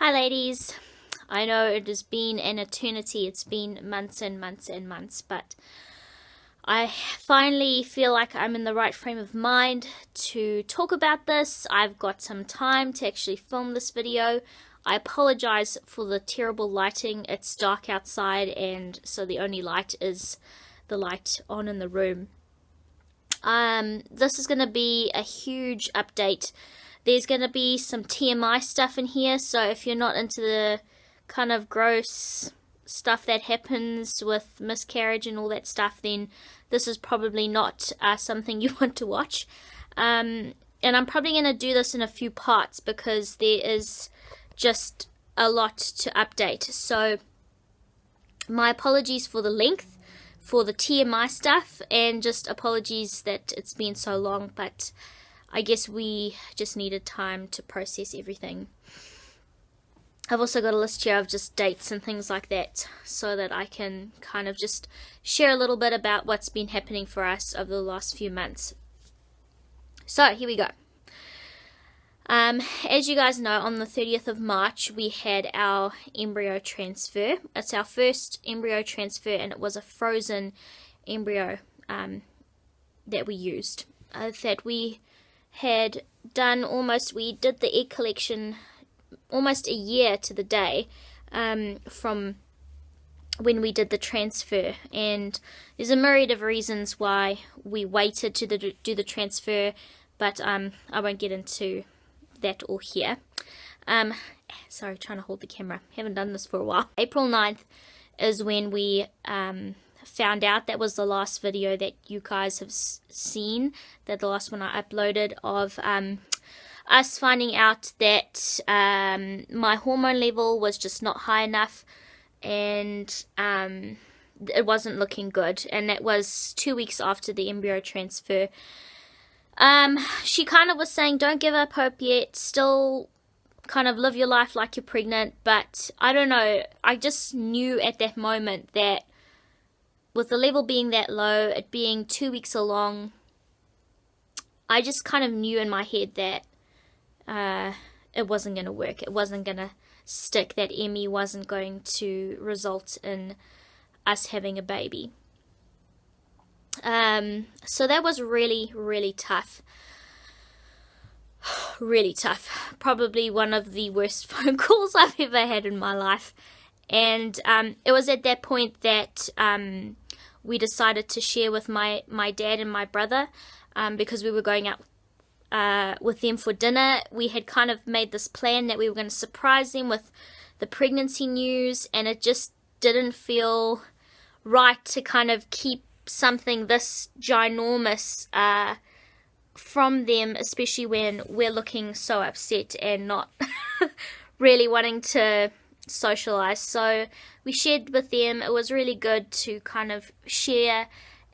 Hi ladies, I know it has been an eternity, it's been months and months and months, but I finally feel like I'm in the right frame of mind to talk about this. I've got some time to actually film this video. I apologize for the terrible lighting, it's dark outside and so the only light is the light on in the room. This is going to be a huge update. There's going to be some TMI stuff in here, so if you're not into the kind of gross stuff that happens with miscarriage and all that stuff, then this is probably not something you want to watch. And I'm probably going to do this in a few parts because there is just a lot to update. So my apologies for the length, for the TMI stuff, and just apologies that it's been so long, but I guess we just needed time to process everything. I've also got a list here of just dates and things like that so that I can kind of just share a little bit about what's been happening for us over the last few months. So here we go. As you guys know, on the 30th of March we had our embryo transfer. It's our first embryo transfer and it was a frozen embryo that we used. That we had done we did the egg collection almost a year to the day from when we did the transfer, and there's a myriad of reasons why we waited to do the transfer, but I won't get into that all here. Sorry, trying to hold the camera, haven't done this for a while. April 9th is when we found out. That was the last video that you guys have seen, that the last one I uploaded of us finding out that my hormone level was just not high enough and it wasn't looking good, and that was 2 weeks after the embryo transfer. She kind of was saying don't give up hope yet, still kind of live your life like you're pregnant, but I don't know, I just knew at that moment that with the level being that low, it being 2 weeks along, I just kind of knew in my head that it wasn't going to work. It wasn't going to stick, that Emmy wasn't going to result in us having a baby. So that was really, really tough. Really tough. Probably one of the worst phone calls I've ever had in my life. And it was at that point that we decided to share with my dad and my brother, because we were going out with them for dinner. We had kind of made this plan that we were going to surprise them with the pregnancy news, and it just didn't feel right to kind of keep something this ginormous from them, especially when we're looking so upset and not really wanting to socialize. So we shared with them. It was really good to kind of share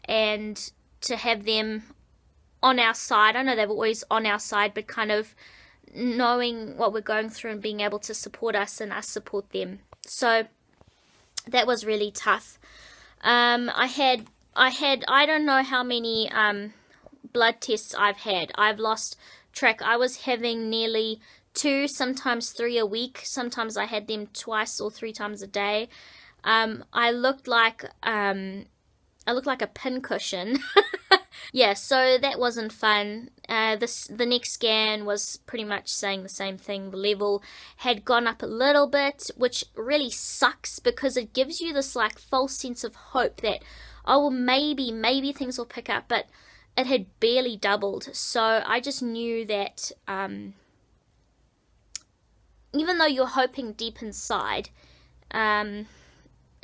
and to have them on our side. I know they were always on our side, but kind of knowing what we're going through and being able to support us and us support them. So that was really tough. I don't know how many blood tests I've had. I've lost track. I was having nearly 2, sometimes 3 a week. Sometimes I had them 2 or 3 times a day. I looked like a pincushion. Yeah, so that wasn't fun. The next scan was pretty much saying the same thing. The level had gone up a little bit, which really sucks because it gives you this like false sense of hope that, oh well, maybe things will pick up, but it had barely doubled. So I just knew that even though you're hoping deep inside, it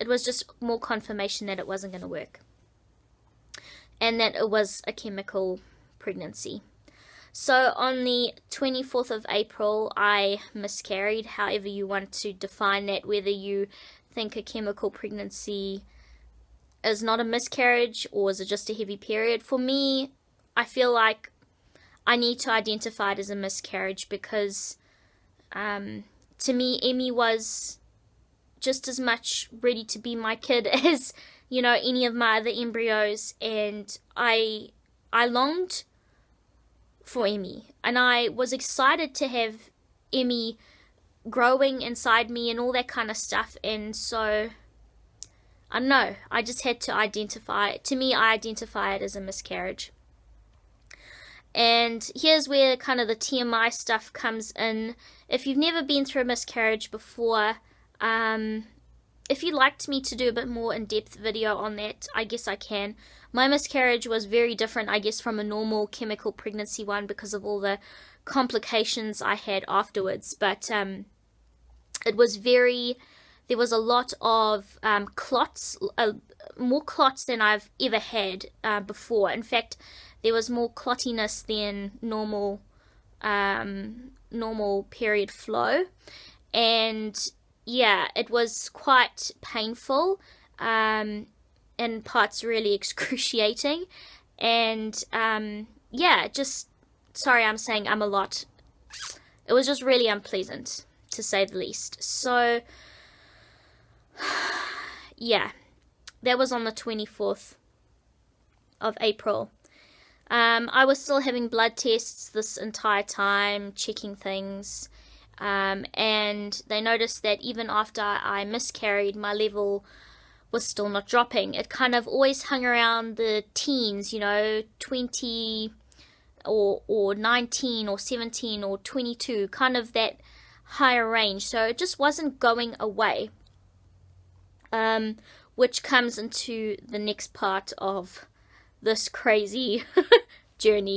was just more confirmation that it wasn't going to work, and that it was a chemical pregnancy. So on the 24th of April, I miscarried, however you want to define that, whether you think a chemical pregnancy is not a miscarriage or is it just a heavy period. For me, I feel like I need to identify it as a miscarriage because to me, Emmy was just as much ready to be my kid as, you know, any of my other embryos, and I longed for Emmy, and I was excited to have Emmy growing inside me and all that kind of stuff. And so I don't know, I just had to identify it. To me, I identify it as a miscarriage. And here's where kind of the TMI stuff comes in. If you've never been through a miscarriage before, if you'd like me to do a bit more in-depth video on that, I guess I can. My miscarriage was very different, I guess, from a normal chemical pregnancy one because of all the complications I had afterwards. But it was there was a lot of clots, more clots than I've ever had before. In fact, there was more clottiness than normal period flow. And yeah, it was quite painful, and parts really excruciating. And yeah, just, sorry, I'm saying a lot. It was just really unpleasant, to say the least. So yeah, that was on the 24th of April. I was still having blood tests this entire time, checking things, and they noticed that even after I miscarried, my level was still not dropping. It kind of always hung around the teens, 20 or 19 or 17 or 22, kind of that higher range. So it just wasn't going away, which comes into the next part of this crazy journey.